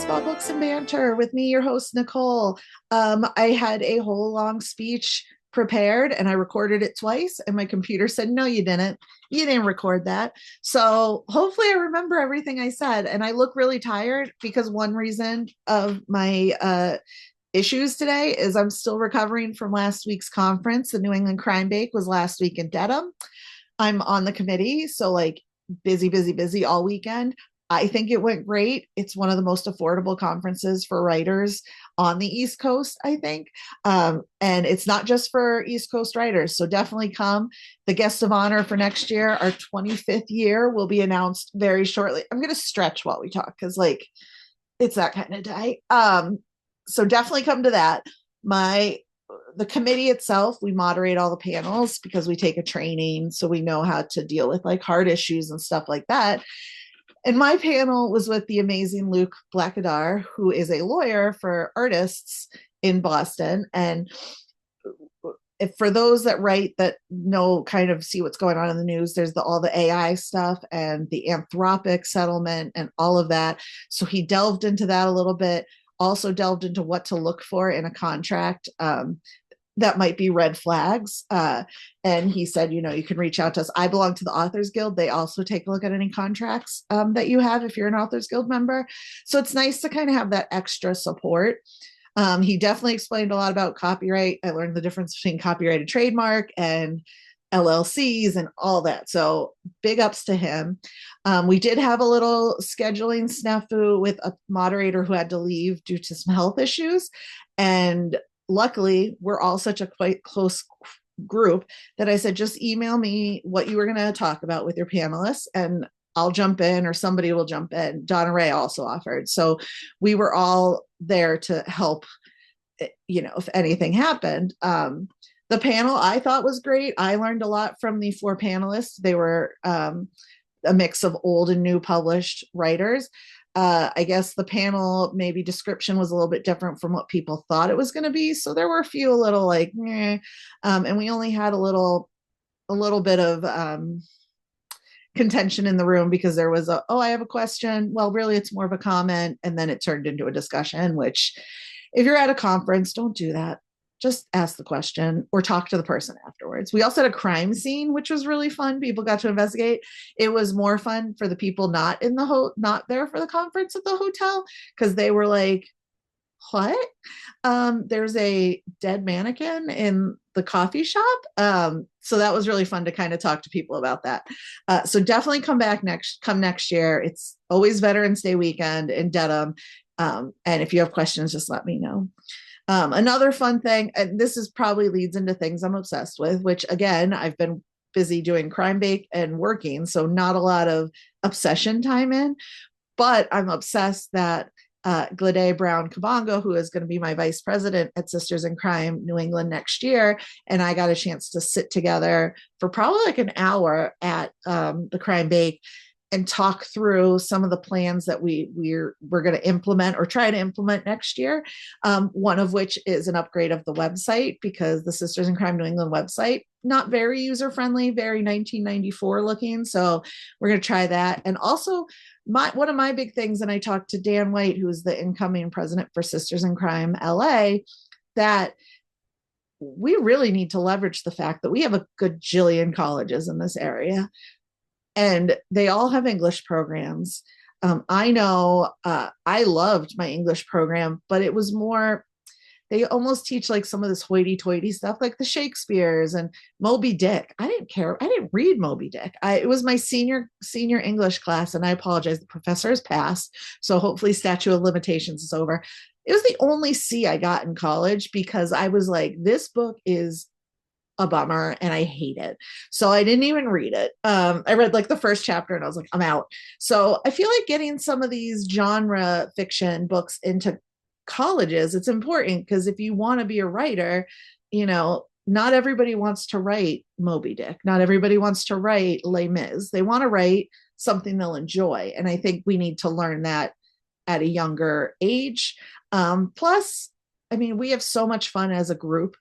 Baseball Books and Banter with me, your host, Nicole. I had a whole long speech prepared and I recorded it twice, and my computer said, no, you didn't. You didn't record that. So hopefully I remember everything I said. And I look really tired because one reason of my issues today is I'm still recovering from last week's conference. The New England Crime Bake was last week in Dedham. I'm on the committee, so like busy, busy, busy all weekend. I think it went great. It's one of the most affordable conferences for writers on the East Coast, I think. And it's not just for East Coast writers. So definitely come. The guest of honor for next year, our 25th year, will be announced very shortly. I'm going to stretch while we talk because, like, it's that kind of day. So definitely come to that. The committee itself, we moderate all the panels because we take a training, so we know how to deal with like hard issues and stuff like that. And my panel was with the amazing Luke Blackadar, who is a lawyer for artists in Boston. And if, for those that write that know, kind of see what's going on in the news, there's all the AI stuff and the Anthropic settlement and all of that. So he delved into that a little bit, also delved into what to look for in a contract. That might be red flags. And he said, you can reach out to us. I belong to the Authors Guild. They also take a look at any contracts that you have if you're an Authors Guild member. So it's nice to kind of have that extra support. He definitely explained a lot about copyright. I learned the difference between copyrighted trademark and LLCs and all that. So big ups to him. We did have a little scheduling snafu with a moderator who had to leave due to some health issues. And luckily, we're all such a quite close group that I said, just email me what you were going to talk about with your panelists and I'll jump in, or somebody will jump in. Donna Ray also offered. So we were all there to help, if anything happened. The panel I thought was great. I learned a lot from the four panelists. They were a mix of old and new published writers. I guess the panel maybe description was a little bit different from what people thought it was going to be. So there were a few a little like, and we only had a little bit of contention in the room because there was I have a question. Well, really, it's more of a comment. And then it turned into a discussion, which if you're at a conference, don't do that. Just ask the question or talk to the person afterwards. We also had a crime scene, which was really fun. People got to investigate. It was more fun for the people not there for the conference at the hotel, because they were like, what? There's a dead mannequin in the coffee shop. So that was really fun to kind of talk to people about that. So definitely come next year. It's always Veterans Day weekend in Dedham. And if you have questions, just let me know. Another fun thing, and this is probably leads into things I'm obsessed with, which again, I've been busy doing Crime Bake and working, so not a lot of obsession time in, but I'm obsessed that Glade Brown Kabongo, who is going to be my vice president at Sisters in Crime New England next year, and I got a chance to sit together for probably like an hour at the Crime Bake and talk through some of the plans that we're going to implement or try to implement next year. One of which is an upgrade of the website, because the Sisters in Crime New England website, not very user-friendly, very 1994 looking. So we're going to try that. And also one of my big things, and I talked to Dan White, who is the incoming president for Sisters in Crime LA, that we really need to leverage the fact that we have a gajillion colleges in this area, and they all have English programs. I know I loved my English program, but it was more, they almost teach like some of this hoity-toity stuff, like the Shakespeare's and Moby Dick. I didn't care. I didn't read Moby Dick. It was my senior English class, and I apologize. The professor has passed, so hopefully statute of limitations is over. It was the only C I got in college because I was like, this book is a bummer and I hate it. So I didn't even read it. I read like the first chapter and I was like, I'm out. So I feel like getting some of these genre fiction books into colleges, it's important, because if you want to be a writer, not everybody wants to write Moby Dick. Not everybody wants to write Les Mis. They want to write something they'll enjoy. And I think we need to learn that at a younger age. Plus, I mean, we have so much fun as a group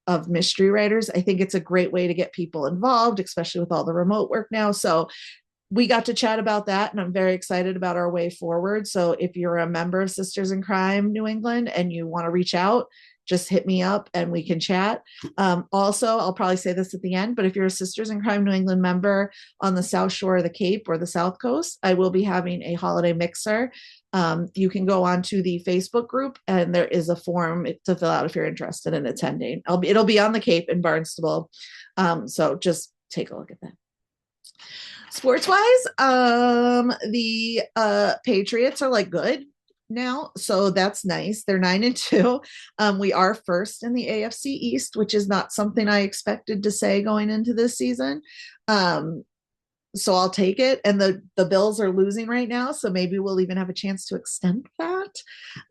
of mystery writers. I think it's a great way to get people involved, especially with all the remote work now. So we got to chat about that, and I'm very excited about our way forward. So if you're a member of Sisters in Crime New England and you want to reach out, just hit me up and we can chat. Also, I'll probably say this at the end, but if you're a Sisters in Crime New England member on the South Shore of the Cape or the South Coast, I will be having a holiday mixer. You can go onto the Facebook group and there is a form to fill out if you're interested in attending. It'll be on the Cape in Barnstable. So just take a look at that. Sports wise, the Patriots are like good now, so that's nice. They're 9-2. We are first in the AFC East, which is not something I expected to say going into this season. So I'll take it. And the Bills are losing right now, so maybe we'll even have a chance to extend that.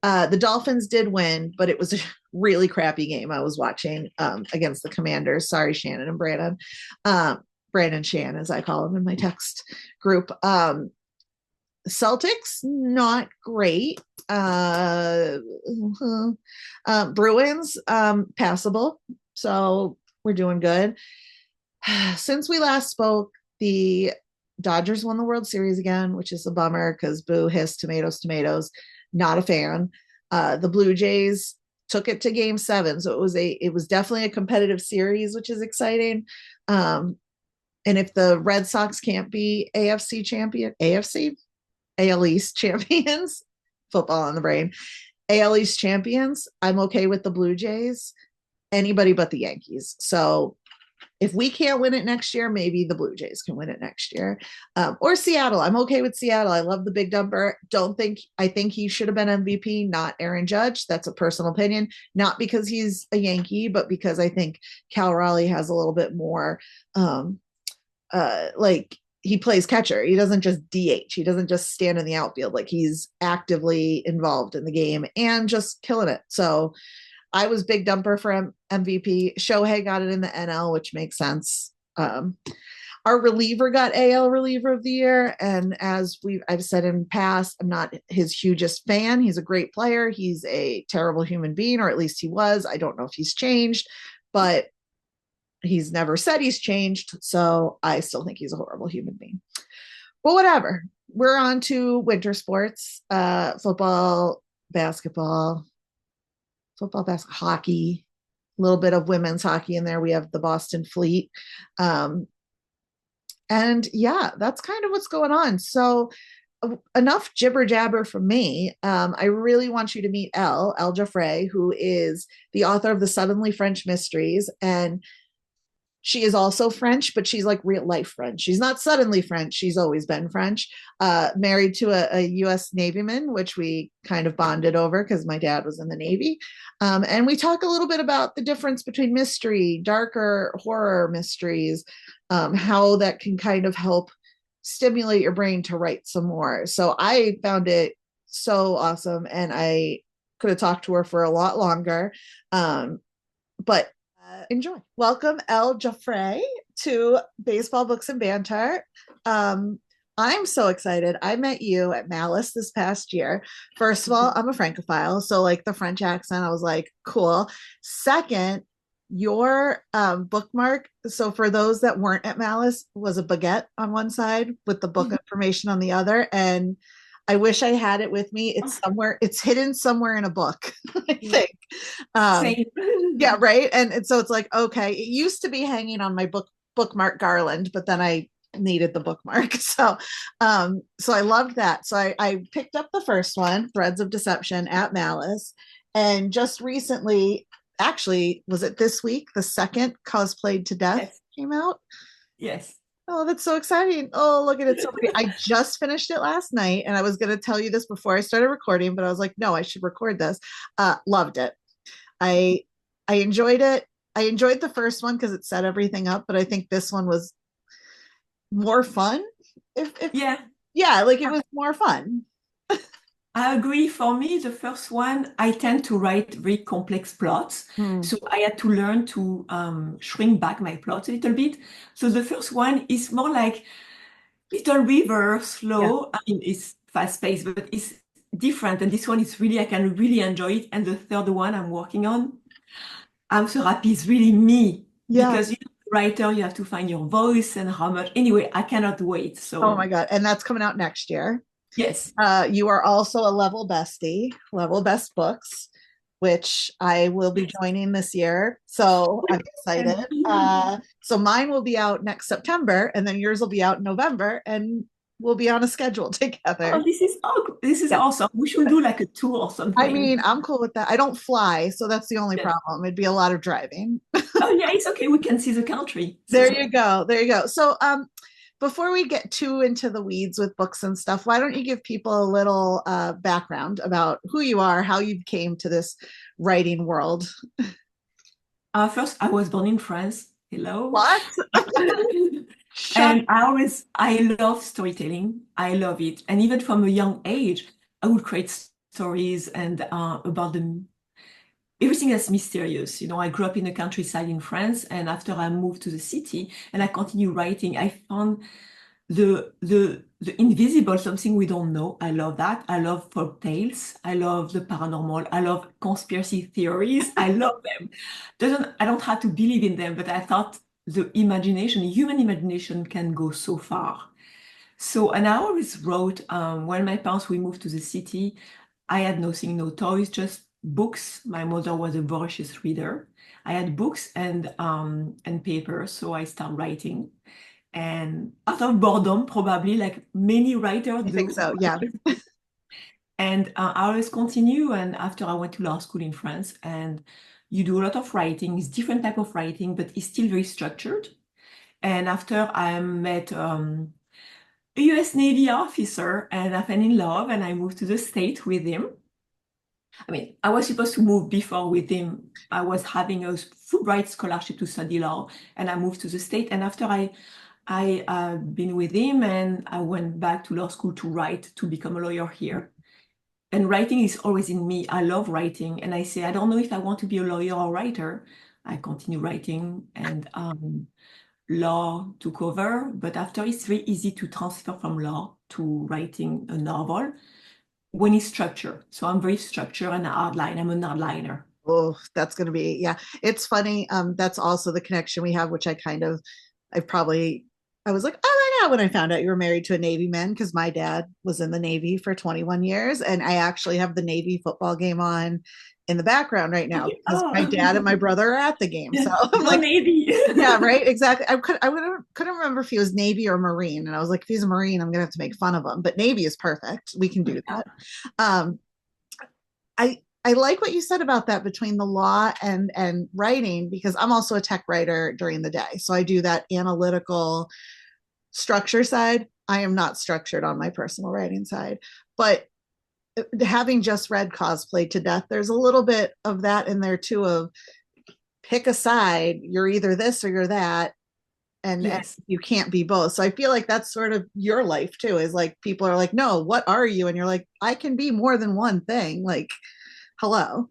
The Dolphins did win, but it was a really crappy game I was watching against the Commanders. Sorry, Shannon and Brandon. Brandon Shan, as I call him in my text group. Celtics, not great. Bruins, passable. So we're doing good. Since we last spoke, the Dodgers won the World Series again, which is a bummer because boo, hiss, tomatoes, tomatoes. Not a fan. The Blue Jays took it to Game 7, so it was definitely a competitive series, which is exciting. And if the Red Sox can't be AL East champions, football on the brain, AL East champions, I'm okay with the Blue Jays, anybody but the Yankees. So if we can't win it next year, maybe the Blue Jays can win it next year. Or Seattle. I'm okay with Seattle. I love the Big Dumper. I think he should have been MVP, not Aaron Judge. That's a personal opinion, not because he's a Yankee, but because I think Cal Raleigh has a little bit more like he plays catcher. He doesn't just DH. He doesn't just stand in the outfield. Like he's actively involved in the game and just killing it. So I was Big Dumper for MVP. Shohei got it in the NL, which makes sense. Our reliever got AL reliever of the year. And as I've said in past, I'm not his hugest fan. He's a great player. He's a terrible human being, or at least he was. I don't know if he's changed, but he's never said he's changed, so I still think he's a horrible human being. But whatever. We're on to winter sports, football, basketball, hockey, a little bit of women's hockey in there. We have the Boston Fleet. And yeah, that's kind of what's going on. So enough jibber jabber from me. I really want you to meet Elle Jauffret, who is the author of the Suddenly French Mysteries. And she is also French, but she's like real life French. She's not suddenly French. She's always been French. Married to a U.S. Navyman, which we kind of bonded over because my dad was in the Navy. And we talk a little bit about the difference between mystery, darker horror mysteries, how that can kind of help stimulate your brain to write some more. So I found it so awesome, and I could have talked to her for a lot longer. But enjoy. Welcome, Elle Jauffret, to Baseball Books and Banter. I'm so excited. I met you at Malice this past year. First of all, I'm a Francophile, so like the French accent, I was like, cool. Second, your bookmark. So for those that weren't at Malice, was a baguette on one side with the book information on the other, and I wish I had it with me. It's somewhere. It's hidden somewhere in a book, I think. Same. Yeah, right. And so it's like, okay, it used to be hanging on my bookmark garland, but then I needed the bookmark. So I loved that. So I picked up the first one, Threads of Deception, at Malice. And just recently, actually, was it this week, the second Cosplayed to Death came out? Yes. Oh, that's so exciting. Oh, look at it. So pretty. I just finished it last night, and I was going to tell you this before I started recording, but I was like, no, I should record this. Loved it. I enjoyed it. I enjoyed the first one because it set everything up, but I think this one was more fun. Yeah, like it was more fun. I agree. For me, the first one, I tend to write very complex plots. So I had to learn to shrink back my plots a little bit. So the first one is more like little river, slow. I mean, it's fast paced, but it's different. And this one is really, I can really enjoy it. And the third one I'm working on, I'm so happy it's really me. Yeah. Because writer, you have to find your voice and how much. Anyway, I cannot wait. Oh my So God. And that's coming out next year. yes. You are also a level bestie, level best books, which I will be Yes. joining this year. So I'm excited. So mine will be out next September, and then yours will be out in November, and we'll be on a schedule together. Oh, this is Yeah. awesome. We should do like a tour or I something. mean, I'm cool with that. I don't fly, so that's the only Yes. problem. It'd be a lot of driving. Oh yeah, it's okay. We can see the country. There So you go. There you go. So, before we get too into the weeds with books and stuff, why don't you give people a little background about who you are, how you came to this writing world? first, I was born in France. Hello. What? Shock. And I love storytelling. I love it. And even from a young age, I would create stories and about everything that's mysterious. You know, I grew up in the countryside in France, and after I moved to the city and I continued writing, I found the invisible, something we don't know. I love that. I love folk tales. I love the paranormal. I love conspiracy theories. I love them. Doesn't I don't have to believe in them, but I thought the imagination, human imagination can go so far. So, and I always wrote, when my parents, we moved to the city, I had nothing, no toys, just books. My mother was a voracious reader. I had books and paper, so I started writing. And out of boredom, probably like many writers I think do. so. Yeah. And I always continue. And after I went to law school in France, and you do a lot of writing. It's different type of writing, but it's still very structured. And after I met a US Navy officer, and I fell in love, and I moved to the States with him. I mean, I was supposed to move before with him. I was having a Fulbright scholarship to study law, and I moved to the state. And after I been with him, and I went back to law school to write to become a lawyer here. And writing is always in me. I love writing, and I say I don't know if I want to be a lawyer or writer. I continue writing, and law took over. But after, it's very easy to transfer from law to writing a novel when it's structured. So I'm very structured and outline. I'm an outliner. Oh, that's going to be, yeah. It's funny. That's also the connection we have, which I probably, I was like, oh my God, when I found out you were married to a Navy man, because my dad was in the Navy for 21 years. And I actually have the Navy football game on in the background right now because my dad and Oh, my brother are at the game. So I'm go like, Navy. yeah, right. Exactly. Couldn't remember if he was Navy or Marine. And I was like, if he's a Marine, I'm gonna have to make fun of him. But Navy is perfect. We can do that. Um, I like what you said about that between the law and writing because I'm also a tech writer during the day. So I do that analytical structure side. I am not structured on my personal writing side, but having just read Cosplay to Death, there's a little bit of that in there too of pick a side. You're either this or you're that, and Yes. you can't be both. So I feel like that's sort of your life too. Is like people are like, no, what are you? And you're like, I can be more than one thing. Like, hello.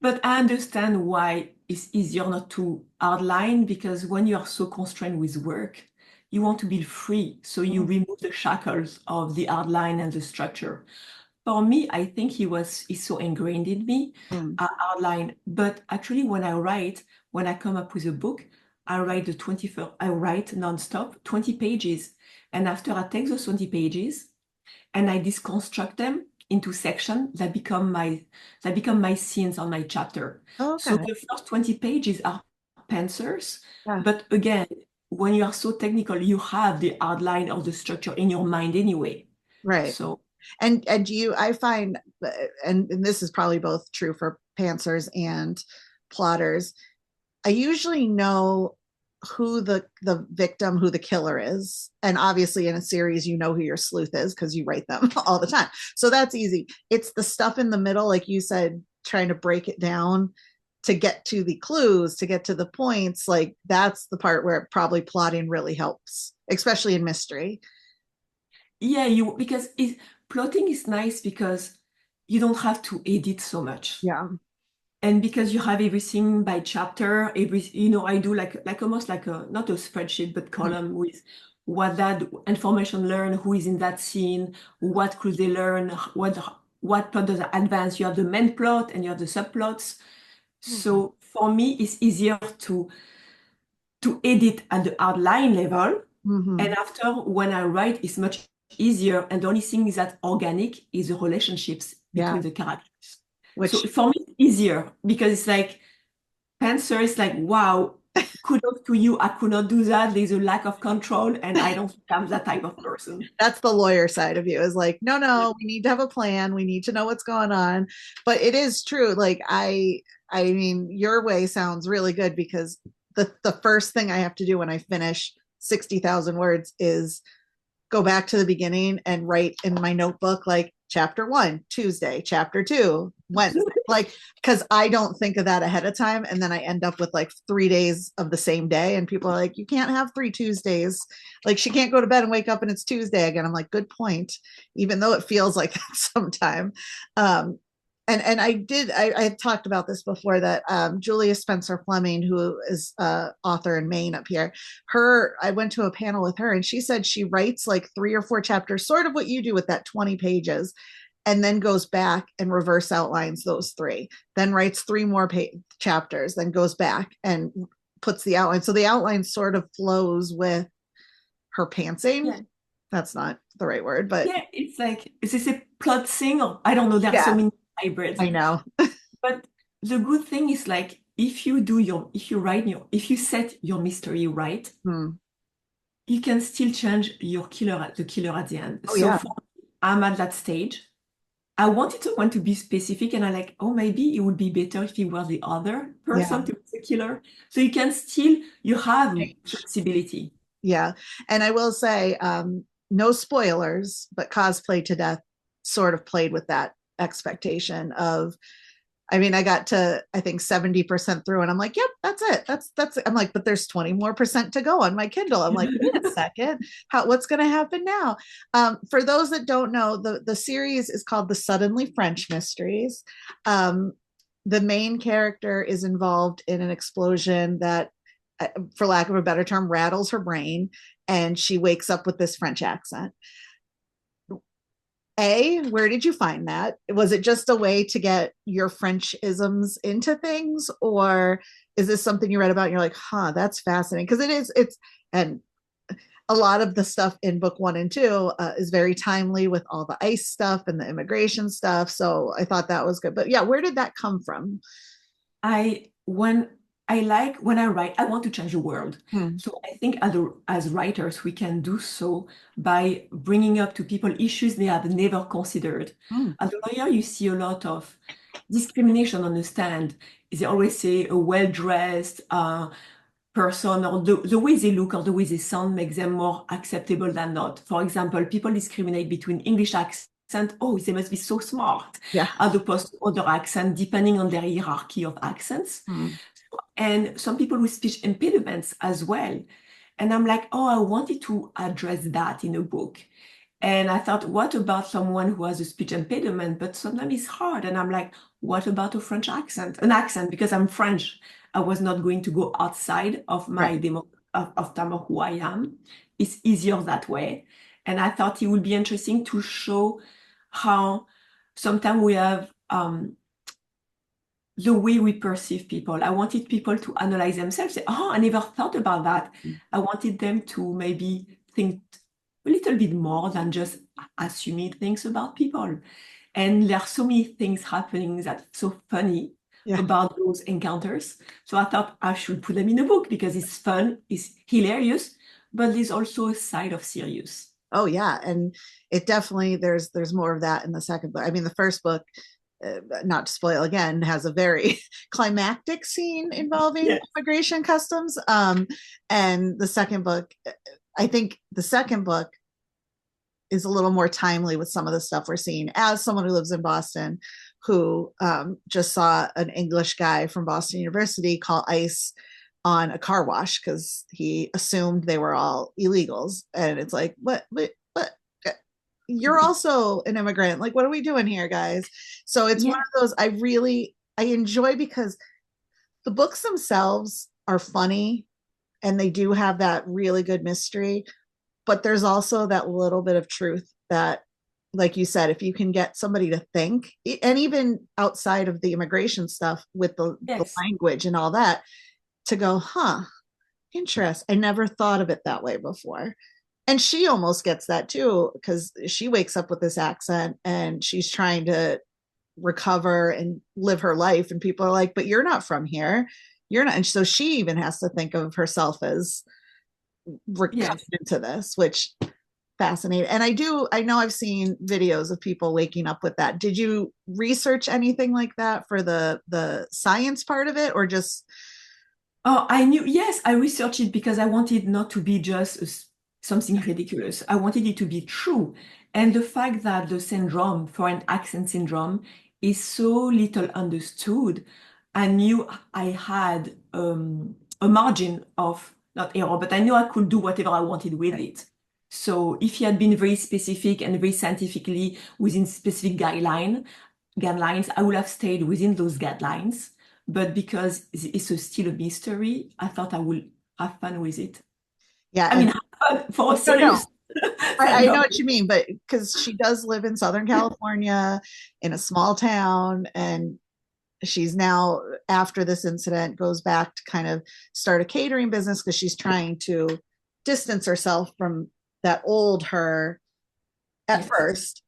But I understand why it's easier not to outline because when you are so constrained with work, you want to be free. So you remove the shackles of the outline and the structure. For me, I think he's so ingrained in me, Mm. outline. But actually, when I come up with a book, I write nonstop, 20 pages. And after I take those 20 pages and I deconstruct them into sections that become my scenes on my chapter. Oh, So okay. the first 20 pages are pantsers, Yeah. but again, when you are so technical, you have the outline of the structure in your mind anyway. Right. So And you, I find, and this is probably both true for pantsers and plotters. I usually know who the victim, who the killer is, and obviously in a series, you know who your sleuth is because you write them all the time. So that's easy. It's the stuff in the middle, like you said, trying to break it down to get to the clues, to get to the points. Like that's the part where probably plotting really helps, especially in mystery. yeah, you because plotting is nice because you don't have to edit so much. Yeah. And because you have everything by chapter, I do like almost like a not a spreadsheet, but column with what that information learn, who is in that scene, what could they learn, what plot does it advance. You have the main plot and you have the subplots. Mm. So for me, it's easier to edit at the outline level. Mm-hmm. And after, when I write, it's much easier. And the only thing is that organic is the relationships Yeah. between the characters. So Which for me, it's easier because it's like Cancer is like, wow, kudos to you. I could not do that. There's a lack of control, and I don't think I'm that type of person. that's the lawyer side of you is like, no, no, we need to have a plan. We need to know what's going on. But it is true. Like I mean, your way sounds really good because the first thing I have to do when I finish 60,000 words is go back to the beginning and write in my notebook like chapter 1 Tuesday, chapter 2 Wednesday, like because I don't think of that ahead of time, and then I end up with like 3 days of the same day, and people are like, you can't have 3 Tuesdays, like she can't go to bed and wake up and it's Tuesday again. I'm like, good point, even though it feels like that sometime. um and I had talked about this before that Julia Spencer Fleming, who is author in Maine up here, I went to a panel with her and she said she writes like 3 or 4 chapters, sort of what you do with that 20 pages, and then goes back and reverse outlines those three, then writes 3 more chapters, then goes back and puts the outline. So the outline sort of flows with her pantsing. Yeah. That's not the right word, but Yeah, it's like, is this a plot thing? Or, I don't know. There are so yeah, many hybrids. I know. But the good thing is like, if you set your mystery right, Hmm. you can still change the killer at the end. Oh So yeah. for me, I'm at that stage. I wanted someone to be specific, and I like, oh, maybe it would be better if he was the other Yeah. person to be the killer. So you have flexibility. Yeah. And I will say, no spoilers, but Cosplay to Death sort of played with that expectation of, I mean, I got to, I think 70% through and I'm like, yep, that's it. That's it. I'm like, but there's 20 more percent to go on my Kindle. I'm like, wait a second. What's going to happen now? For those that don't know, the series is called The Suddenly French Mysteries. Um, the main character is involved in an explosion that, for lack of a better term, rattles her brain, and she wakes up with this French accent. Where did you find that? Was it just a way to get your French isms into things, or is this something you read about and you're like, huh, that's fascinating? Because and a lot of the stuff in book 1 and 2 is very timely with all the ICE stuff and the immigration stuff. So I thought that was good. But yeah, where did that come from? I when when I write, I want to change the world. Hmm. So I think as writers, we can do so by bringing up to people issues they have never considered. Hmm. As a lawyer, you see a lot of discrimination on the stand. They always say a well-dressed person, or the way they look or the way they sound makes them more acceptable than not. For example, people discriminate between English accent. Oh, they must be so smart, Yeah. as opposed to other accents, depending on their hierarchy of accents. Hmm. And some people with speech impediments as well. And I'm like, oh, I wanted to address that in a book. And I thought, what about someone who has a speech impediment, but sometimes it's hard? And I'm like, what about a French accent? An accent, because I'm French. I was not going to go outside of my Right. demo of time of who I am. It's easier that way. And I thought it would be interesting to show how sometimes we have the way we perceive people. I wanted people to analyze themselves, say, oh, I never thought about that. I wanted them to maybe think a little bit more than just assuming things about people. And there are so many things happening that's so funny Yeah. about those encounters. So I thought I should put them in a book because it's fun, it's hilarious, but there's also a side of serious. Oh yeah, and it definitely, there's more of that in the second book. I mean, the first book, not to spoil again, has a very climactic scene involving Yeah. immigration customs. And the second book, I think the second book is a little more timely with some of the stuff we're seeing. As someone who lives in Boston, who just saw an English guy from Boston University call ICE on a car wash because he assumed they were all illegals, and it's like, what? You're also an immigrant. Like, what are we doing here, guys? So it's one Yeah. of those I enjoy because the books themselves are funny and they do have that really good mystery, but there's also that little bit of truth that, like you said, if you can get somebody to think, and even outside of the immigration stuff with the Yes. language and all that, to go, huh, Interest. I never thought of it that way before. And she almost gets that too, because she wakes up with this accent and she's trying to recover and live her life. And people are like, but you're not from here. You're not. And so she even has to think of herself as coming Yes. into this, which fascinating. And I know I've seen videos of people waking up with that. Did you research anything like that for the science part of it, or just Oh, I knew, yes, I researched it because I wanted not to be just something ridiculous. I wanted it to be true. And the fact that the syndrome, foreign accent syndrome, is so little understood, I knew I had a margin of, not error, but I knew I could do whatever I wanted with it. So if he had been very specific and very scientifically within specific guidelines, I would have stayed within those guidelines. But because still a mystery, I thought I would have fun with it. yeah, I mean, and have fun for a no, no, serious I know syndrome. what you mean, but because she does live in Southern California in a small town, and she's now, after this incident, goes back to kind of start a catering business because she's trying to distance herself from that old her at Yes, first.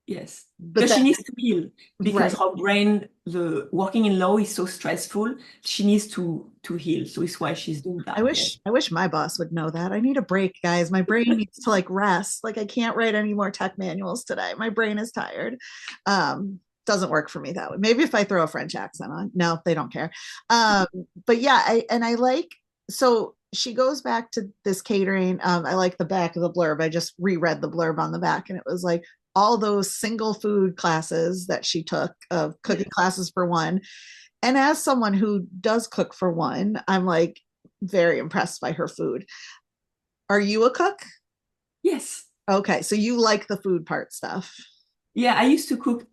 yes. But Because then, she needs to heal because right. her brain, the working in law is so stressful. She needs to heal. So it's why she's doing that. Yes. I wish my boss would know that. I need a break, guys. My brain needs to like rest. Like I can't write any more tech manuals today. My brain is tired. Doesn't work for me that way. Maybe if I throw a French accent on. No, they don't care. Um, but yeah, I like, so she goes back to this catering. I like the back of the blurb. I just reread the blurb on the back, and it was like all those single food classes that she took, of cooking Yes. classes for one. And as someone who does cook for one, I'm like very impressed by her food. Are you a cook? Yes. Okay, so you like the food part stuff. Yeah, I used to cook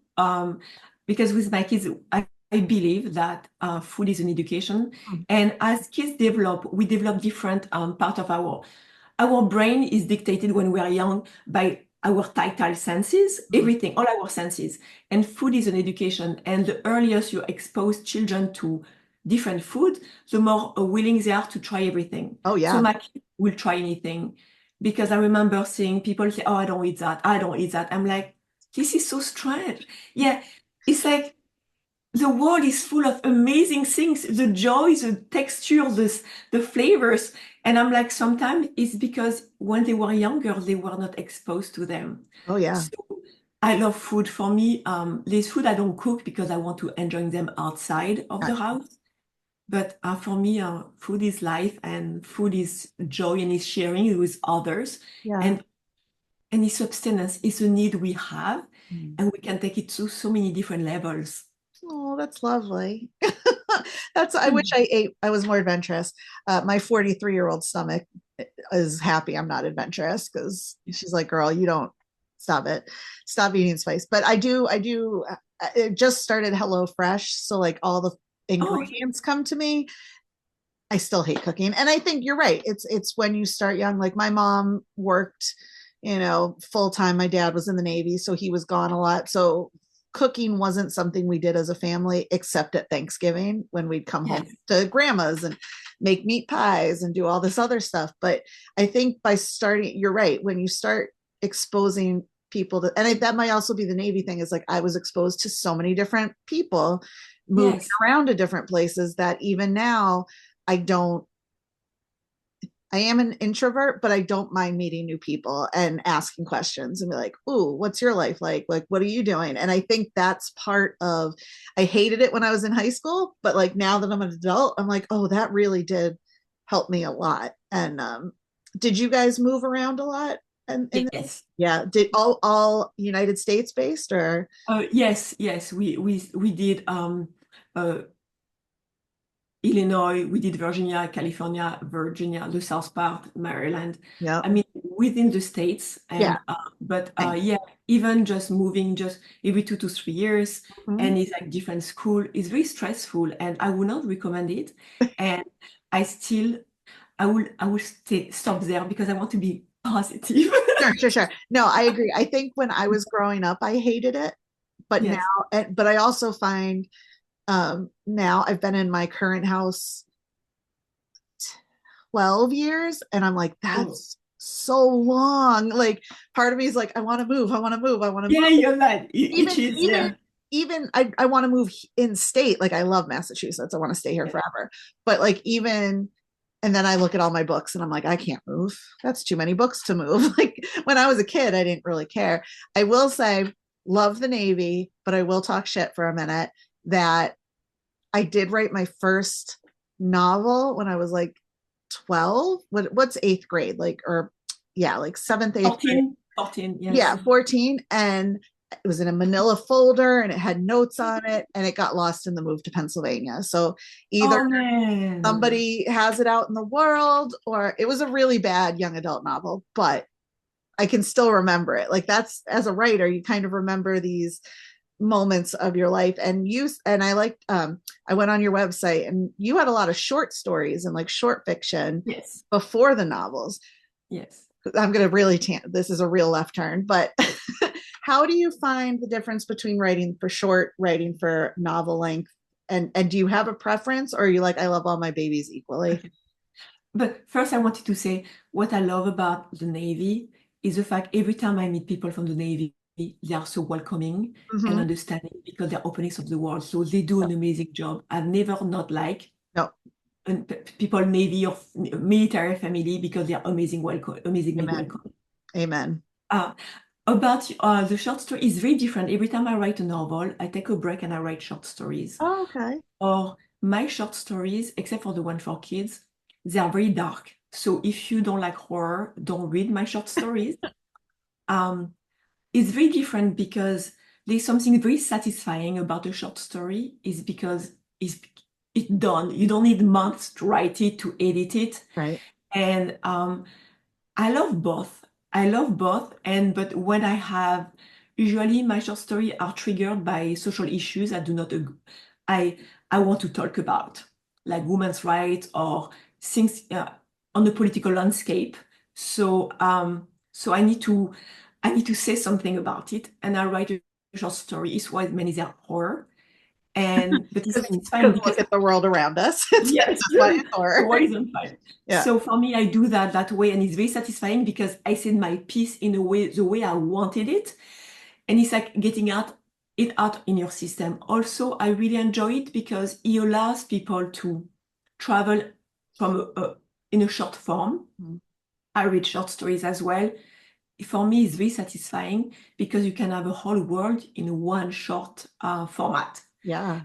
because with my kids, I believe that food is an education. Hmm. And as kids develop, we develop different part of our brain is dictated when we are young by our tactile senses, everything, all our senses. And food is an education. And the earlier you expose children to different food, the more willing they are to try everything. Oh So yeah. my kids will try anything because I remember seeing people say, "Oh, I don't eat that. I don't eat that." I'm like, this is so strange. Yeah, it's like the world is full of amazing things, the joy, the texture, the flavors. And I'm like, sometimes it's because when they were younger, they were not exposed to them. Oh yeah. So I love food. For me, there's food I don't cook because I want to enjoy them outside of the Gotcha. house. But for me, food is life and food is joy and is sharing it with others. Yeah. And any substance is a need we have, Mm. and we can take it to so many different levels. Oh, that's lovely. That's, I wish I ate, I was more adventurous. My 43-year-old stomach is happy I'm not adventurous because she's like, girl, you don't, stop it. Stop eating spice. But it just started Hello Fresh. So like all the Oh, ingredients come to me. I still hate cooking. And I think you're right. It's when you start young. Like my mom worked, full time. My dad was in the Navy, so he was gone a lot. So cooking wasn't something we did as a family, except at Thanksgiving when we'd come home yes, to grandma's and make meat pies and do all this other stuff. But I think by starting, you're right. When you start exposing people to, and that might also be the Navy thing, is like I was exposed to so many different people moving yes. around to different places that even now I don't, I am an introvert, but I don't mind meeting new people and asking questions and be like, "Ooh, what's your life like? Like, what are you doing?" And I think that's part of, I hated it when I was in high school, but like now that I'm an adult, I'm like, oh, that really did help me a lot. And did you guys move around a lot? And Yes. yeah, did all United States based or? Yes, yes. We did uh, Illinois, we did Virginia, California, Virginia, the South part, Maryland. Yeah, I mean, within the states, yeah, and but thanks. yeah, even just moving just every 2 to 3 years, Mhm. and it's like different school is very stressful, and I would not recommend it. And I still, I will stop there because I want to be positive. Sure, sure, sure. No, I agree. I think when I was growing up, I hated it, but now, Yes, but I also find now I've been in my current house 12 years. And I'm like, Oh. that's so long. Like part of me is like, I want to move. I want to move. I want to Yeah, move. you're right. It Even, is, even, yeah. even I want to move in state. Like I love Massachusetts. I want to stay here Yeah. forever. But like even, and then I look at all my books and I'm like, I can't move. That's too many books to move. Like when I was a kid, I didn't really care. I will say, love the Navy, but I will talk shit for a minute that I did write my first novel when I was like 12. What's eighth grade? Like, or yeah, like seventh, eighth grade. 14, 14, Yeah, yes. 14. And it was in a manila folder and it had notes on it and it got lost in the move to Pennsylvania. So either Oh man. somebody has it out in the world or it was a really bad young adult novel, but I can still remember it. Like that's as a writer, you kind of remember these moments of your life. And you and I liked I went on your website and you had a lot of short stories and like short fiction Yes. before the novels. Yes. I'm going to really this is a real left turn, but how do you find the difference between writing for short, writing for novel length? And do you have a preference or are you like, I love all my babies equally? Okay. But first, I wanted to say what I love about the Navy is the fact every time I meet people from the Navy, they are so welcoming and Mm-hmm. understanding because they're openings of the world. So they do an amazing job. I've never not liked No. people Navy or military family because they're amazingly Amen. welcoming. Amen. Uh, about the short story is very different. Every time I write a novel, I take a break and I write short stories. Oh, okay. Or my short stories, except for the one for kids, they are very dark. So if you don't like horror, don't read my short stories. Um, it's very different because there's something very satisfying about a short story is because it's done. You don't need months to write it, to edit it. Right. And I love both. I love both. And but when I have usually my short stories are triggered by social issues I do not I I want to talk about, like women's rights or things on the political landscape. So I need to say something about it, and I write a short story. It's why many are horror, and but it's satisfying Because because look at the world around us. That's yes, why it's the horror. world is on fire. Yeah. So for me, I do that way, and it's very satisfying because I said my piece in a way, the way I wanted it, and it's like getting it out in your system. Also, I really enjoy it because it allows people to travel from in a short form. Mm-hmm. I read short stories as well. For me, it's very satisfying because you can have a whole world in one short format. Yeah.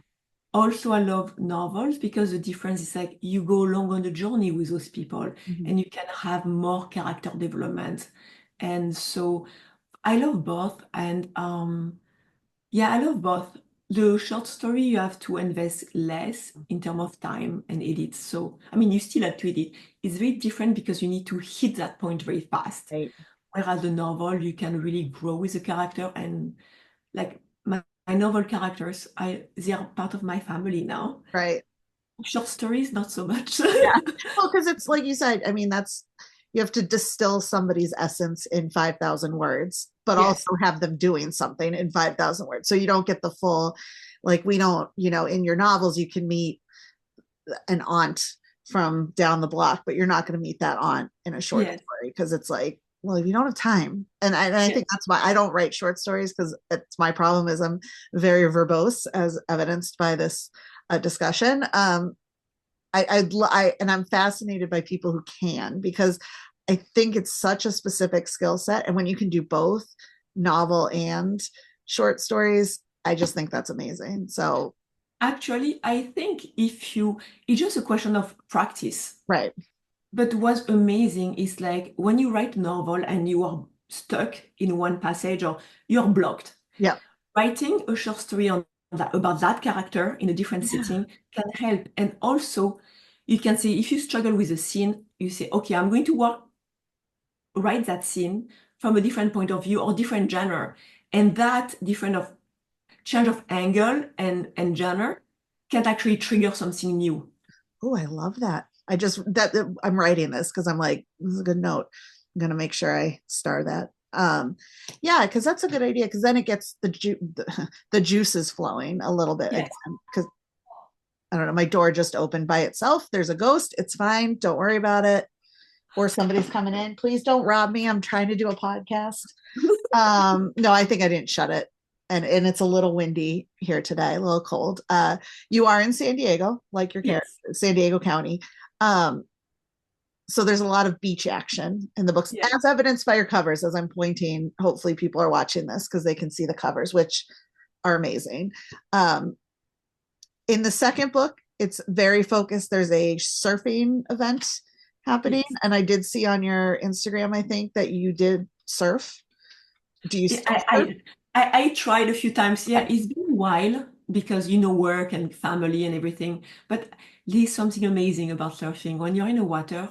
Also, I love novels because the difference is like you go along on the journey with those people Mm-hmm. and you can have more character development. And so I love both. And yeah, I love both. The short story, you have to invest less in terms of time and edit. So, I mean, you still have to edit. It's very different because you need to hit that point very fast. Right. Whereas the novel, you can really grow with the character and like my novel characters, they are part of my family now. Right. Short stories, not so much. Yeah. Well, because it's like you said, I mean, that's you have to distill somebody's essence in 5,000 words, but Yes, also have them doing something in 5,000 words. So you don't get the full, like, we don't, in your novels, you can meet an aunt from down the block, but you're not going to meet that aunt in a short yes, story because it's like, well, you don't have time. And I think yes. that's why I don't write short stories because it's my problem is I'm very verbose as evidenced by this discussion. And I'm fascinated by people who can because I think it's such a specific skill set. And when you can do both novel and short stories, I just think that's amazing. So, Actually, I think it's just a question of practice. right. But what's amazing is like when you write a novel and you are stuck in one passage or you're blocked, Yeah. writing a short story about that character in a different Yeah. setting can help. And also, you can say, if you struggle with a scene, you say, okay, I'm going to write that scene from a different point of view or different genre. And that different of change of angle and genre can actually trigger something new. Oh, I love that. I just that I'm writing this because I'm like, this is a good note. I'm gonna make sure I star that. Yeah, because that's a good idea. Because then it gets the juices flowing a little bit Yes. again. Because I don't know, my door just opened by itself. There's a ghost. It's fine. Don't worry about it. Or somebody's coming in. Please don't rob me. I'm trying to do a podcast. No, I think I didn't shut it. And it's a little windy here today, a little cold. You are in San Diego, like your character, Yes. San Diego County. Um, so there's a lot of beach action in the books, Yes. as evidenced by your covers. As I'm pointing, hopefully people are watching this because they can see the covers, which are amazing. In the second book, it's very focused. There's a surfing event happening, Yes. and I did see on your Instagram, I think, that you did surf. Do you Yeah, still surf? I tried a few times. Yeah, it's been a while because work and family and everything. But there's something amazing about surfing. When you're in the water,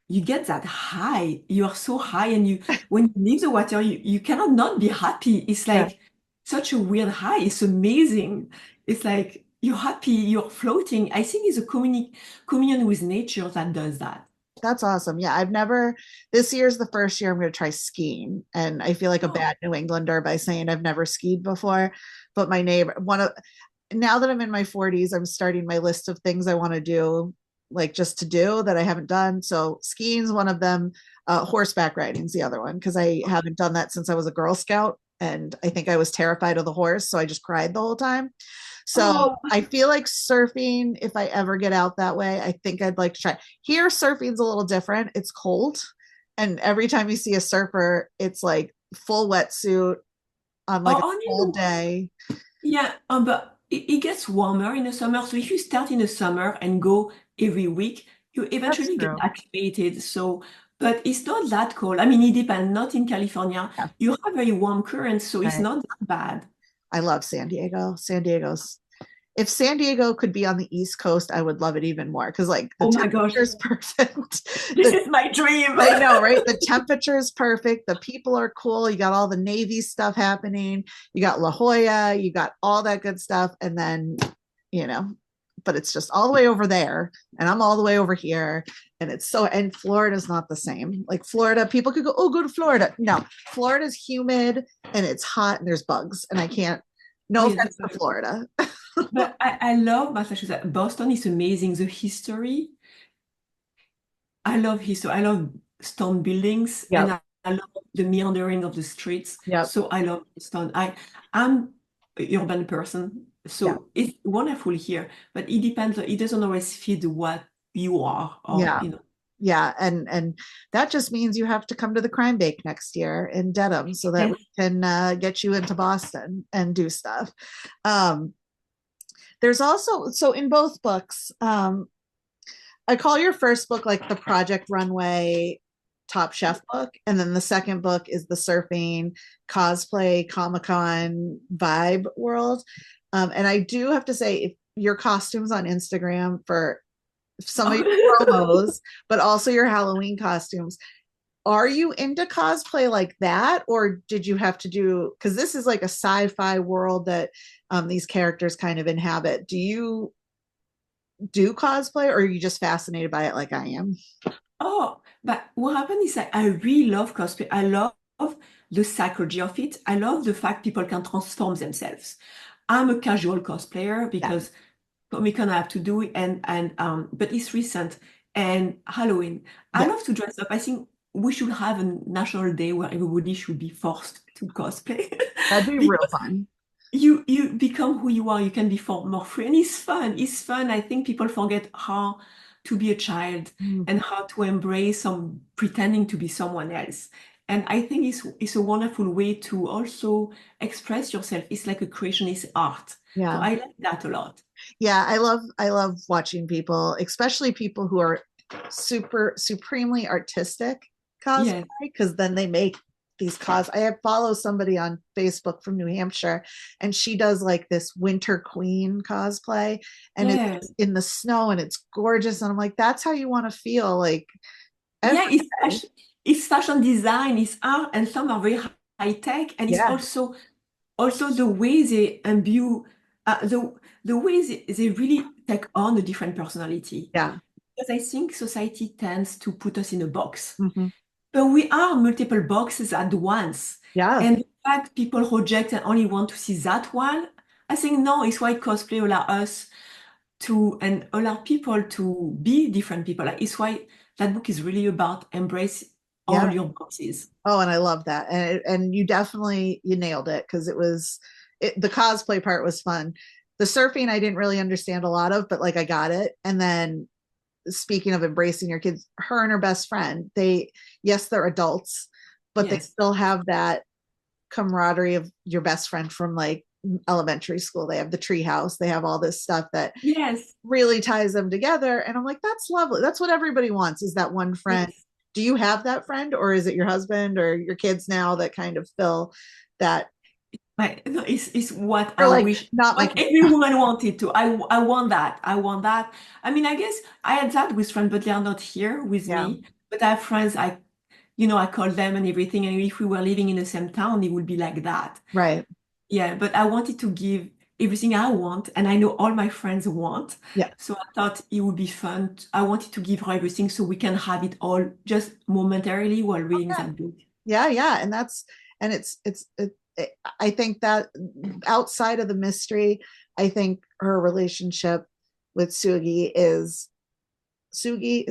you get that high. You are so high, and when you leave the water, you cannot not be happy. It's Yeah, like such a weird high. It's amazing. It's like you're happy, you're floating. I think it's a communion with nature that does that. that's awesome. Yeah, I've never, this year's the first year I'm going to try skiing. And I feel like a Oh, bad New Englander by saying I've never skied before. But my neighbor, now that I'm in my 40s, I'm starting my list of things I want to do, like just to do that I haven't done. So skiing's one of them. Horseback riding's the other one because I haven't done that since I was a Girl Scout, and I think I was terrified of the horse, so I just cried the whole time. So oh, I feel like surfing, if I ever get out that way, I think I'd like to try. Here, surfing's a little different. It's cold, and every time you see a surfer, it's like full wetsuit on like a oh, cold day. yeah, but it gets warmer in the summer. So if you start in the summer and go every week, you That's eventually get true. acclimated. So, but it's not that cold. I mean, it depends. Not in California. Yeah. You have very warm currents, so it's Right. not that bad. I love San Diego. San Diego's, if San Diego could be on the East Coast, I would love it even more because like the Oh my gosh, temperature is perfect. this the is my dream. I know, right? The temperature is perfect. The people are cool. You got all the Navy stuff happening. You got La Jolla. You got all that good stuff. And then, you know, but it's just all the way over there. And I'm all the way over here. And Florida's not the same. Like Florida, people could go, oh, go to Florida. No, Florida's humid and it's hot and there's bugs. And I can't, Oh no yes, offense to Florida. but I love Massachusetts. Boston is amazing. The history. I love history. I love stone buildings, and Yep. I love the meandering of the streets. Yep. So I love stone. I'm an urban person, Yeah. so it's wonderful here. But it depends. It doesn't always fit what you are, or Yeah. Yeah, and that just means you have to come to the crime bake next year in Dedham so that we Yes, can get you into Boston and do stuff. Um, there's also, so in both books, I call your first book like the Project Runway Top Chef book, and then the second book is the surfing, cosplay, Comic Con vibe world. And I do have to say, if your costumes on Instagram for some of your promos, but also your Halloween costumes. Are you into cosplay like that, or did you have to do? Because this is like a sci-fi world that these characters kind of inhabit. Do you do cosplay, or are you just fascinated by it like I am? Oh, but what happened is that I really love cosplay. I love the psychology of it. I love the fact people can transform themselves. I'm a casual cosplayer Yeah, because Comic-Con I have to do it, but it's recent. And Halloween. I yeah, love to dress up. I think we should have a national day where everybody should be forced to cosplay that'd be real because fun. you become who you are. You can be more free, and it's fun. It's fun. I think people forget how to be a child Mm, and how to embrace some pretending to be someone else. And I think it's a wonderful way to also express yourself. It's like a creationist art. So yeah, I like that a lot. yeah. I love watching people, especially people who are supremely artistic cosplay, Yes, because then they make these I follow somebody on Facebook from New Hampshire, and she does like this Winter Queen cosplay, and yeah, it's in the snow and it's gorgeous. And I'm like, that's how you want to feel like every yeah. day. It's fashion design, it's art, and some are very high tech, and it's Yeah, also the way they imbue the way they really take on a different personality. yeah, Because I think society tends to put us in a box. hmm, But we are multiple boxes at once. yeah, And the fact people reject and only want to see that one, I think no, it's why cosplay allow us to and allow people to be different people. Like, it's why that book is really about embrace Yeah. all your boxes. Oh, and I love that. And you definitely you nailed it because the cosplay part was fun. The surfing I didn't really understand a lot of, but like I got it. And then speaking of embracing your kids, her and her best friend, yes, they're adults, but they Yes. still have that camaraderie of your best friend from like elementary school. They have the tree house, they have all this stuff that Yes. really ties them together. And I'm like, that's lovely. That's what everybody wants is that one friend. Yes. Do you have that friend or is it your husband or your kids now that kind of fill that? No, it's what Or I like, wish, not my what kids. every woman wanted to. I want that. I want that. I mean, I guess I had that with friends, but they are not here with Yeah, me. But I have friends, I call them and everything. And if we were living in the same town, it would be like that. right. Yeah, but I wanted to give everything I want, and I know all my friends want. Yeah. So I thought it would be fun. I wanted to give her everything so we can have it all just momentarily while reading Yeah. that book. Yeah, yeah. And I think that outside of the mystery, I think her relationship with Sugi, is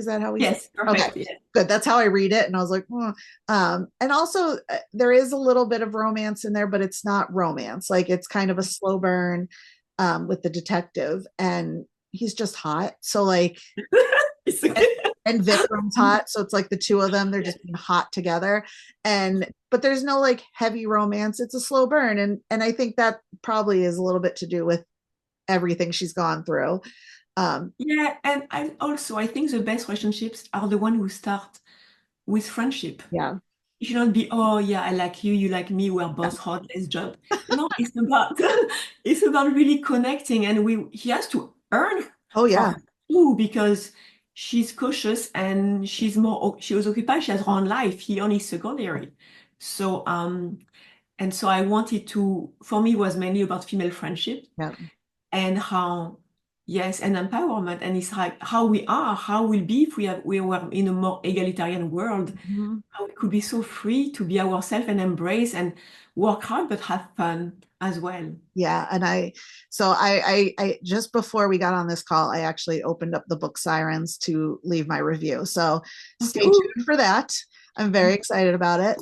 that how we say Yes, it? Okay, perfect. Yeah. good. That's how I read it. And I was like, "Hmm." And also there is a little bit of romance in there, but it's not romance. Like it's kind of a slow burn with the detective, and he's just hot. So like, It's and, okay. and Vikram's hot. So it's like the two of them, they're Yeah. just being hot together. But there's no like heavy romance. It's a slow burn. And I think that probably is a little bit to do with everything she's gone through. Um, Yeah, and I think the best relationships are the one who start with friendship. yeah. It should not be, oh yeah, I like you, you like me, we're both hot, let's jump. No, it's about it's about really connecting, and we he has to earn Oh yeah. her too because she's cautious and she was occupied, she has her own life. He only secondary. So and so I wanted to, for me, it was mainly about female friendship Yeah. and how, yes, and empowerment. And it's like how we are, how we'll be if we were in a more egalitarian world, Mhm. how we could be so free to be ourselves and embrace and work hard but have fun as well. Yeah, and I just before we got on this call, I actually opened up the book Sirens to leave my review. So Okay. stay Ooh. tuned for that. I'm very excited about it.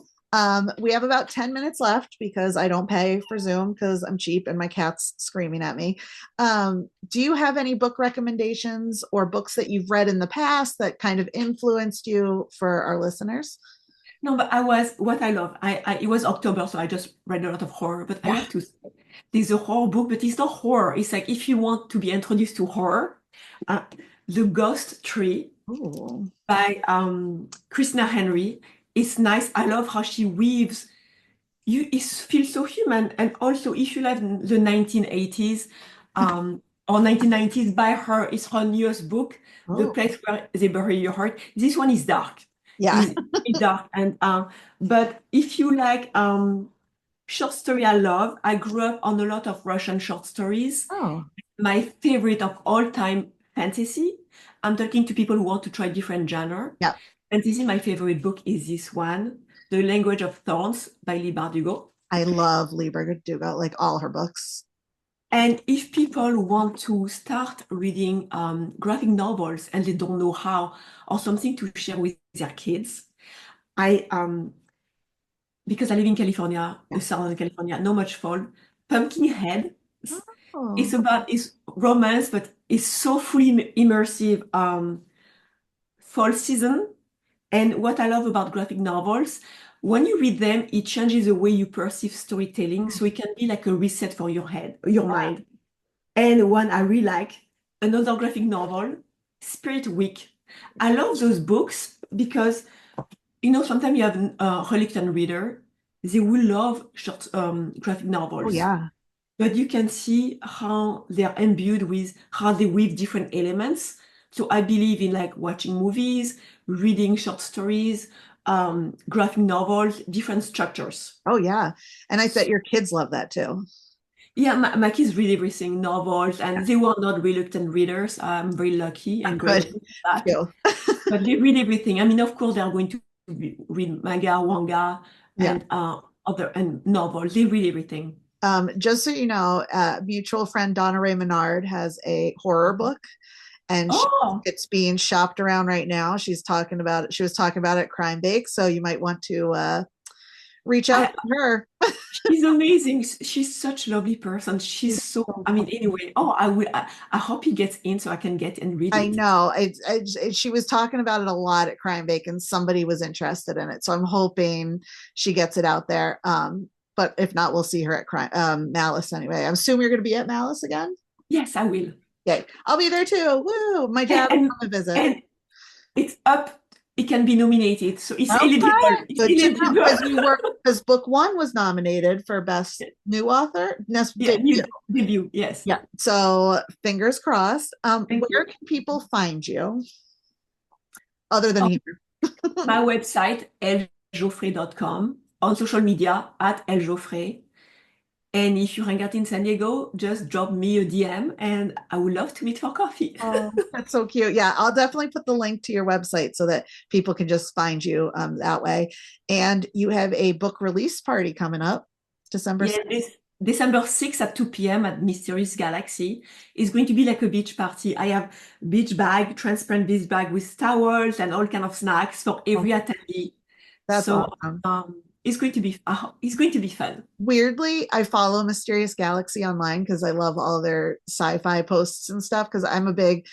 We have about 10 minutes left because I don't pay for Zoom because I'm cheap and my cat's screaming at me. Do you have any book recommendations or books that you've read in the past that kind of influenced you for our listeners? No, but what I love. It was October, so I just read a lot of horror. But I Yeah. have to say, there's a horror book, but it's not horror. It's like if you want to be introduced to horror, uh, The Ghost Tree Ooh. by Christina Henry. It's nice. I love how she weaves. It feels so human. And also, if you like the 1980s or 1990s, by her, it's her newest book, The Oh, Place Where They Bury Your Heart. This one is dark. yeah. Is dark and but if you like short story, I love. I grew up on a lot of Russian short stories. Oh, My favorite of all time, fantasy. I'm talking to people who want to try different genre. yeah. Fantasy, my favorite book is this one, The Language of Thorns by Lee Bardugo. I love Lieber Dugo, like all her books. And if people want to start reading graphic novels and they don't know how, or something to share with their kids, I because I live in California, Yeah. Southern California, not much fall. Pumpkinhead Oh, it's about it's romance, but it's so fully immersive fall season. And what I love about graphic novels, when you read them, it changes the way you perceive storytelling. So it can be like a reset for your head, your mind. And one I really like, another graphic novel, Spirit Week. I love those books because sometimes you have a reluctant reader, they will love short graphic oh novels. yeah. But you can see how they're imbued with how they weave different elements. So I believe in like watching movies, reading short stories, graphic novels, different structures. Oh yeah. And I bet your kids love that too. Yeah, my kids read everything, novels, Yeah. and they were not reluctant readers. I'm very lucky and Good. grateful for that. Too. But they read everything. I mean, of course, they are going to read manga, manga, Yeah. and other and novels. They read everything. Just so you know, mutual friend Donna Ray Menard has a horror book, and Oh, it's being shopped around right now. She's talking about it. She was talking about it at Crime Bake, so you might want to reach out I, to her. she's amazing. She's such a lovely person. She's She's so, so I mean, fun. anyway, oh, I will, I hope he gets in so I can get and read I it. know. She was talking about it a lot at Crime Bake, and somebody was interested in it. So I'm hoping she gets it out there. But if not, we'll see her at Malice anyway. I assume you're going to be at Malice again. Yes, I will. Yay! I'll be there too. Woo! My And, dad will and, come and visit. and it's up. It can be nominated. So it's eligible. Okay, It's good to know eligible. because you were because book one was nominated for best new author, Yeah, debut. debut. Yes. Yeah. So fingers crossed. Thank Where you. can people find you other than On here? my website, elljauffret.com, on social media at Elle Jauffret. And if you hang out in San Diego, just drop me a DM and I would love to meet for coffee. Oh, that's so cute. Yeah, I'll definitely put the link to your website so that people can just find you that way. And you have a book release party coming up December Yeah, 6th. December 6th at 2 p.m. at Mysterious Galaxy is going to be like a beach party. I have beach bag, transparent beach bag with towels and all kind of snacks for Oh, every attendee. that's So awesome. it's going to be fun. Weirdly, I follow Mysterious Galaxy online because I love all their sci-fi posts and stuff because I'm a big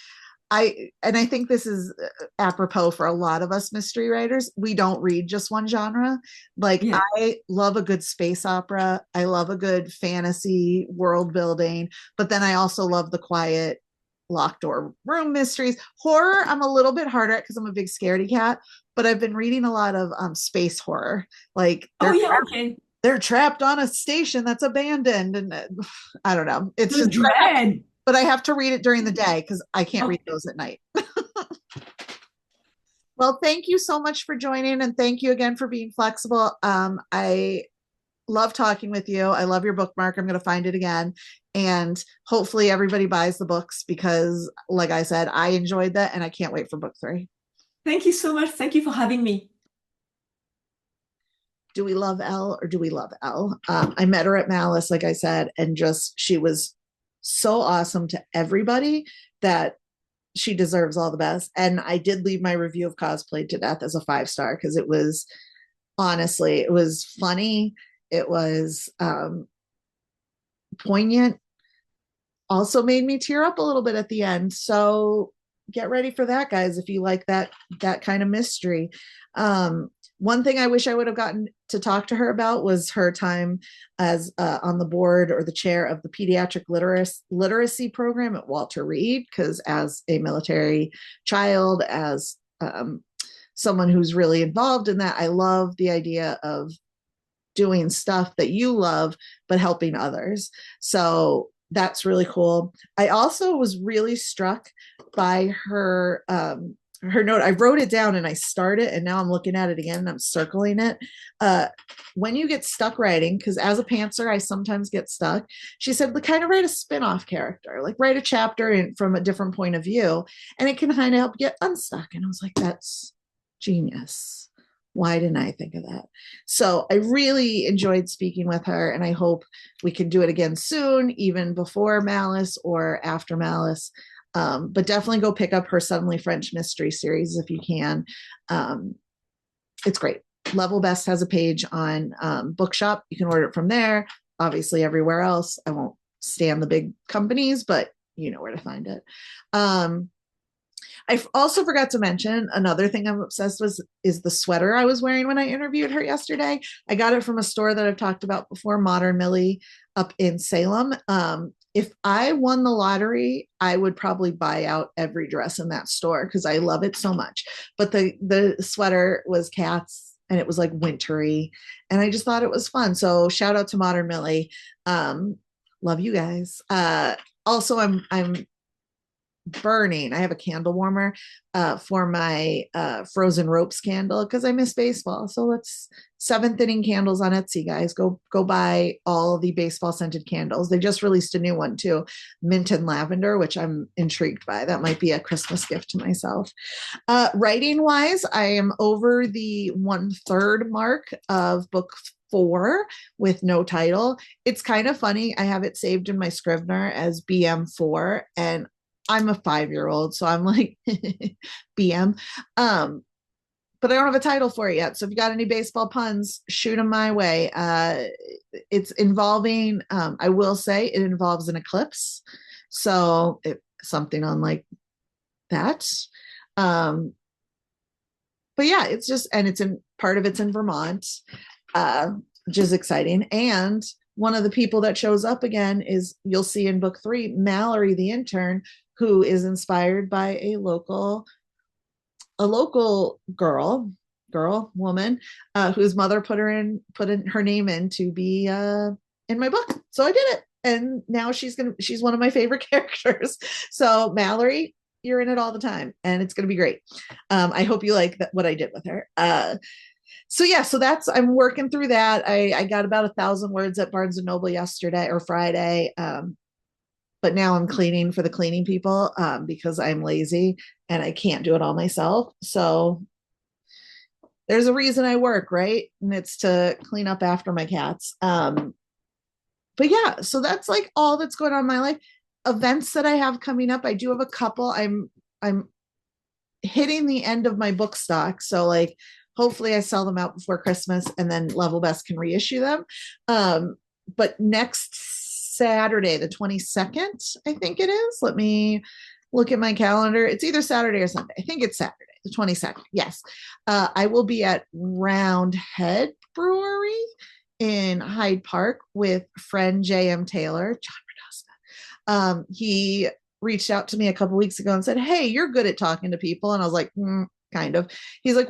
I think this is apropos for a lot of us mystery writers. We don't read just one genre. Like Yeah. I love a good space opera. I love a good fantasy world building, but then I also love the quiet locked door room mysteries. Horror, I'm a little bit harder at because I'm a big scaredy cat, but I've been reading a lot of space horror. Like Oh yeah, okay. they're trapped on a station that's abandoned and I don't know. It's The just dread. but I have to read it during the day because I can't read Okay. those at night. Well, thank you so much for joining and thank you again for being flexible. I love talking with you. I love your bookmark. I'm going to find it again. And hopefully everybody buys the books because, like I said, I enjoyed that and I can't wait for book three. Thank you so much. Thank you for having me. Do we love Elle or do we love Elle? I met her at Malice, like I said, and just she was so awesome to everybody that she deserves all the best. And I did leave my review of Cosplay to Death as a 5 star because it was honestly, it was funny. It was poignant. Also made me tear up a little bit at the end. So get ready for that, guys, if you like that kind of mystery. One thing I wish I would have gotten to talk to her about was her time as on the board or the chair of the pediatric literacy program at Walter Reed, because as a military child, as someone who's really involved in that, I love the idea of doing stuff that you love, but helping others. So that's really cool. I also was really struck by her note. I wrote it down and I started and now I'm looking at it again and I'm circling it. When you get stuck writing, because as a pantser, I sometimes get stuck. She said, like, kind of write a spin-off character, like write a chapter from a different point of view, and it can kind of help get unstuck. And I was like, that's genius. Why didn't I think of that? So I really enjoyed speaking with her, and I hope we can do it again soon, even before Malice or after Malice. But definitely go pick up her Suddenly French Mystery series if you can. It's great. Level Best has a page on Bookshop. You can order it from there. Obviously, everywhere else. I won't stand the big companies, but you know where to find it. I also forgot to mention another thing I'm obsessed with is the sweater I was wearing when I interviewed her yesterday. I got it from a store that I've talked about before, Modern Millie up in Salem. If I won the lottery, I would probably buy out every dress in that store because I love it so much. But the sweater was cats and it was like wintry, and I just thought it was fun. So shout out to Modern Millie. Love you guys. Also, I'm burning. I have a candle warmer for my frozen ropes candle because I miss baseball. So let's seventh inning candles on Etsy, guys. Go buy all the baseball scented candles. They just released a new one too, mint and lavender, which I'm intrigued by. That might be a Christmas gift to myself. Writing wise, I am over the 1/3 mark of book 4 with no title. It's kind of funny. I have it saved in my Scrivener as BM4, and I'm a 5-year-old, so I'm like BM. But I don't have a title for it yet. So if you got any baseball puns, shoot them my way. It's involving, I will say, it involves an eclipse. So something on like that. Um, but yeah, it's just, and it's in part of it's in Vermont, which is exciting. And one of the people that shows up again is, you'll see in book 3, Mallory the intern, who is inspired by a local woman, whose mother put in her name in to be in my book. So I did it, and now she's one of my favorite characters. So Mallory, you're in it all the time, and it's gonna be great. I hope you like what I did with her. So yeah, so I'm working through that. I got about 1,000 words at Barnes and Noble yesterday or Friday. But now I'm cleaning for the cleaning people, because I'm lazy and I can't do it all myself. So there's a reason I work, right? And it's to clean up after my cats. But yeah, so that's like all that's going on in my life. Events that I have coming up, I do have a couple. I'm hitting the end of my book stock, so like hopefully I sell them out before Christmas, and then Level Best can reissue them. But next Saturday, the 22nd, I think it is. Let me look at my calendar. It's either Saturday or Sunday. I think it's Saturday, the 22nd. Yes. I will be at Roundhead Brewery in Hyde Park with friend J.M. Taylor, John Radosna. He reached out to me a couple weeks ago and said, "Hey, you're good at talking to people." And I was like, kind of. He's like,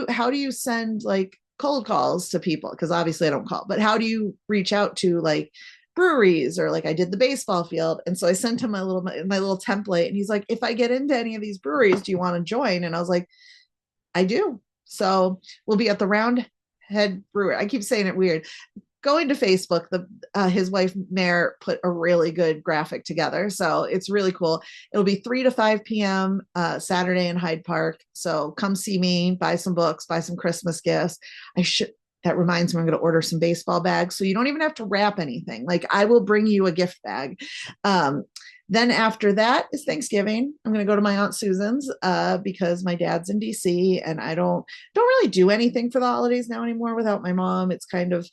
how do you send like cold calls to people? Because obviously I don't call, but how do you reach out to like breweries, or like I did the baseball field? And so I sent him my little template, and he's like, "If I get into any of these breweries, do you want to join?" And I was like, "I do." So we'll be at the Roundhead Brewery. I keep saying it weird. Going to Facebook, his wife Mare put a really good graphic together, so it's really cool. It'll be 3 to 5 p.m. Saturday in Hyde Park. So come see me, buy some books, buy some Christmas gifts. That reminds me, I'm going to order some baseball bags, so you don't even have to wrap anything. Like, I will bring you a gift bag. Then after that is Thanksgiving. I'm going to go to my Aunt Susan's, because my dad's in DC, and I don't really do anything for the holidays now anymore without my mom. It's kind of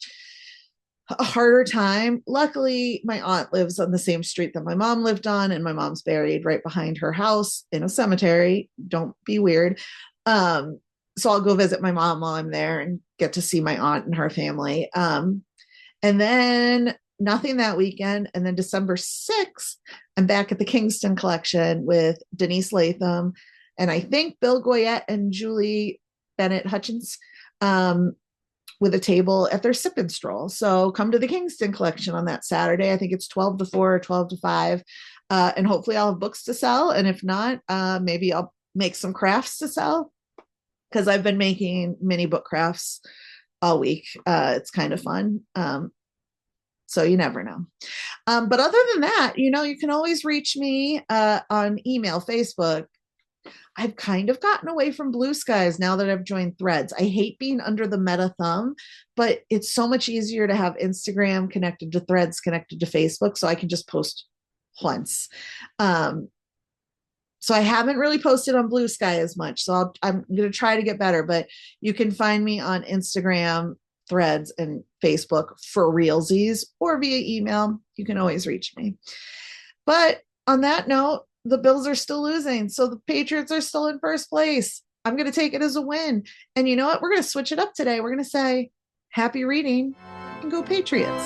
a harder time. Luckily, my aunt lives on the same street that my mom lived on, and my mom's buried right behind her house in a cemetery. Don't be weird. So I'll go visit my mom while I'm there and get to see my aunt and her family. And then nothing that weekend. And then December 6th, I'm back at the Kingston Collection with Denise Latham, and I think Bill Goyette and Julie Bennett Hutchins, with a table at their sip and stroll. So come to the Kingston Collection on that Saturday. I think it's 12 to 4 or 12 to 5. And hopefully I'll have books to sell. And if not, maybe I'll make some crafts to sell, because I've been making mini book crafts all week. It's kind of fun. So you never know. But other than that, you can always reach me on email, Facebook. I've kind of gotten away from Blue Skies now that I've joined Threads. I hate being under the Meta thumb, but it's so much easier to have Instagram connected to Threads, connected to Facebook, so I can just post once. So I haven't really posted on Blue Sky as much. So I'm going to try to get better, but you can find me on Instagram, Threads, and Facebook for realsies, or via email. You can always reach me. But on that note, the Bills are still losing. So the Patriots are still in first place. I'm going to take it as a win. And you know what? We're going to switch it up today. We're going to say happy reading and go Patriots.